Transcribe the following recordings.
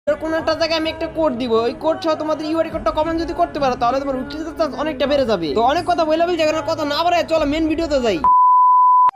কোন একটা জায়গায় আমি একটা কোড দিব, ওই কোড সহ তোমাদের ইউআরই কোডটা কমেন্ট যদি করতে পারো তাহলে তোমার উচ্চতা চান্স অনেকটা বেড়ে যাবে। তো অনেক কথা বলে জায়গার কথা না বাড়ায় চলো মেন ভিডিওতে যাই।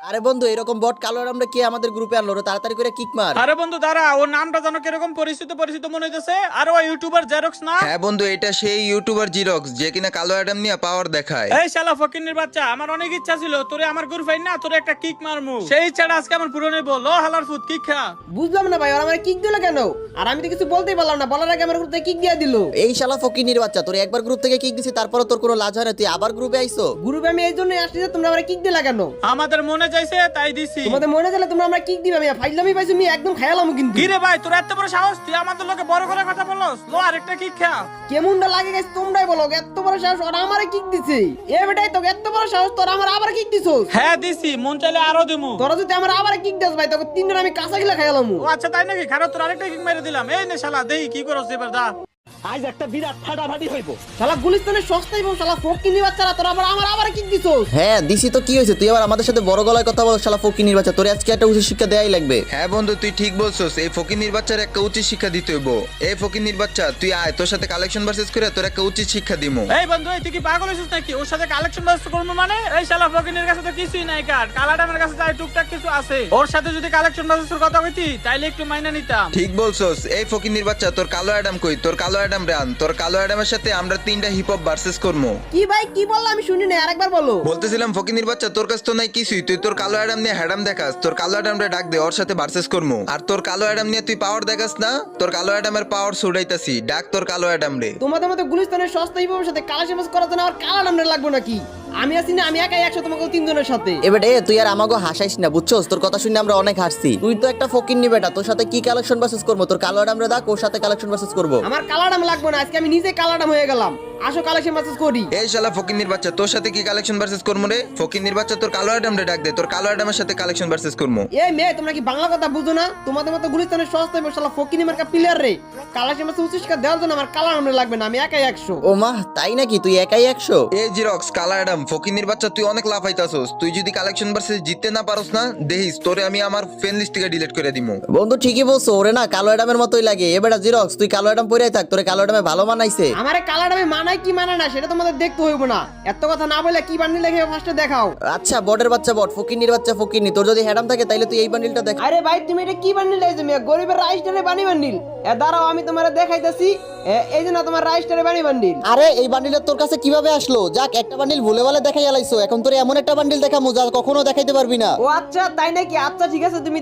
আরে বন্ধু এরকম বট কালো আমরা কি আমাদের গ্রুপে আনলো রে? তাড়াতাড়ি করে কিক মার। আরে বন্ধু দাঁড়া, ওর নামটা জানো কিরকম পরিচিত পরিচিত মনে হইতেছে। আরে ওই ইউটিউবার জেরক্স না? হ্যাঁ বন্ধু, এটা সেই ইউটিউবার জিরক্স যে কিনা কালো অ্যাডাম নিয়ে পাওয়ার দেখায়। এই শালা ফকিন্নির বাচ্চা, আমার অনেক ইচ্ছা ছিল তোরে আমার গ্রুপ আইন না তোরে একটা কিক মারমু। সেই ইচ্ছাটা আজকে আমার পূরণ হইব। ল হালার ফুট কিক খা। বুঝলাম না ভাই, ওরা আমার কিক দিল কেন? আর আমি তো কিছু বলতেই পারলাম না, বলার আগে আমার গ্রুপে কিক দিয়ে দিল। এই শালা ফকিনির বাচ্চা, তোর একবার গ্রুপ থেকে কিক দিছি তারপর তোর কোনো লাজ হয় না, তুই আবার গ্রুপে আইছো? গ্রুপে আমি এই জন্য আসছি যে তোমরা আমার কিক দিলা কেন? আমাদের মনে চাইছে তাই দিছি। তোমাদের মনে চলে তোমরা আমরা কিক দিবে, আমি ফাইলামি পাইছি, আমি একদম খায়ালাম কিন্তু। কি রে ভাই, তোর এত বড় সাহস, তুই আমাদের লোকে বড় করে কথা বলস? ল আরেকটা কিক খা। কেমনটা লাগে গেছে তোমরাই বলো, এত বড় সাহস ওরা আমারে কিক দিছে। এ বেটাই তো এত বড় সাহস তোরা আমার আবার কিক দিছস। হ্যাঁ দিছি, মন চাইলে আরো দিমু। তোরা যদি আমার আবার কিক দিস ভাই তোকে তিনজন আমি কাঁচা গিলা খায়ালাম। ও আচ্ছা তাই নাকি? খারাপ, তোর আরেকটা কিক মেরে দিলাম। এই নে শালা, দেই কি করছ এবার দা। আজ একটা বিরাট ফাটাফাটি হইব। শালা গুলিস্তানের সস্তাই বল, শালা ফকিনি বাচ্চারা তোরা আমার কিক দিছস। হ্যাঁ দিছি তো কি হয়েছে? তুই আবার আমাদের সাথে বড় গলায় কথা বল শালা ফকিনির বাচ্চা, তোর আজকে একটা উচিত শিক্ষা দেয়াই লাগবে। হ্যাঁ বন্ধু, তুই ঠিক বলছস। এই ফকিন্নির বাচ্চার একটা উচিত শিক্ষা দিতে হইব। এই ফকিন্নির বাচ্চা তুই আয়, তোর সাথে কালেকশন ভার্সেস করে তোর একটা উচিত শিক্ষা দিমু। এই বন্ধু, তুই কি পাগল হইছিস নাকি? ওর সাথে কালেকশন ব্যস্ত করবো মানে? এই শালা ফকিনের কাছে তো কিছুই নাই। কার কালাডামের কাছে যাই টুকটাক কিছু আছে। ওর সাথে যদি কালেকশন ব্যস্তের কথা কইতি তাইলে একটু মাইনা নিতাম। ঠিক বলছস। এই ফকিন্নির বাচ্চা, তোর কালো অ্যাডাম কই? তোর কালো অ্যাডাম রান। তোর কালো অ্যাডামের সাথে আমরা তিনটা হিপ হপ ভার্সেস করবো। কি ভাই কি বললা আমি শুনি না, আরেকবার বলো। বলতেছিলাম ফকিন্নির বাচ্চা, তোর কাছে তো নাই কিছুই, তুই তোর কালো অ্যাডাম নিয়ে হ্যাডাম দেখাস। তোর কালো অ্যাডামরে ডাক দে, ওর সাথে ভার্সেস করবো। আর তোর কালো অ্যাডাম নিয়ে তুই পাওয়ার দেখাস না? তোর কালো অ্যাডামের পাওয়ার ছুড়াইতাছি, ডাক তোর কালো অ্যাডাম রে। তোমাদের মতো গুলিস্তানের সস্তা হিপের সাথে কালেকশন করার জন্য আমার কালা নামটা লাগবে নাকি? আমি আছি না, আমি একাই 100 তোমাকে তিনজনের সাথে। এবার তুই আর আমাকে হাসাইস না, বুঝছস? তোর কথা শুনে আমরা অনেক হাসছি। তুই তো একটা ফকিন্নি বেটা, তোর সাথে কি কালেকশন ভার্সেস করবো? তোর কালো আমরা ডাক, ওর সাথে কালেকশন ভার্সেস করবো। আমার কালাডাম লাগবে না, আজকে আমি নিজে কালাডাম হয়ে গেলাম। আসো কালেকশন মেসেজ করি। এই শালা ফকিন্নির বাচ্চা, তোর সাথে কি কালেকশন ভার্সেস করবো রে? ফকিন্নির বাচ্চা, তোর কালো অ্যাডাম রে ডাক দে, তোর কালো অ্যাডামের সাথে কালেকশন ভার্সেস করবো। এই মেয়ে তোমরা কি বাংলা কথা বুঝো না? তোমাদের মতো গুলিস্তানের সস্তা হিপের শালা ফকিনি মার্কা প্লেয়ার রে কালেকশন মেসেজ উচিত দেওয়ার জন্য আমার কালাডাম লাগবে না, আমি একাই 100। ও মা, তাই নাকি? তুই একাই 100? এই জিরক্স, কালো অ্যাডাম, ফকিন্নির বাচ্চা, তুই অনেক লাফাইতাছস। তুই যদি কালেকশন ভার্সেস জিততে না পারস না, দেখিস তোরে আমি আমার ফ্রেন্ড লিস্ট থেকে ডিলিট করে দিমু। বন্ধু ঠিকই বলছো, ওরে না কালো অ্যাডামের মতোই লাগে। এ বেটা জিরক্স, তুই কালো অ্যাডাম পরেই থাক, তোরে কালো অ্যাডামে ভালো মানাইছে। আমারে কালাডামে মানায় কি মানায় না সেটা তোমাদের দেখতে হইব না। এত কথা না বলে কি বান্ডিল লেখে ফার্স্টে দেখাও। আচ্ছা বটের বাচ্চা বট, ফকিন্নির বাচ্চা ফকিন্নি, তোর যদি হ্যাডাম থাকে তাইলে তুই এই বান্ডিলটা দেখ। আরে ভাই তুমি এটা কি বান্ডিল লাইছো মিয়া? গরিবের রাইস ডালে বানি বান্ডিল। দাঁড়াও আমি তোমারে দেখাইতাছি। এই যে না তোমার রাইস ডালে বানি বান্ডিল। আরে এই বান্ডিলটা তোর কাছে কিভাবে আসলো? যাক, একটা বান্ডিল ভুলে ভালে দেখাই আলাইছো, এখন তোর এমন একটা বান্ডিল দেখামু যা কখনো দেখাইতে পারবি না। ও আচ্ছা তাই নাকি? আচ্ছা ঠিক আছে তুমি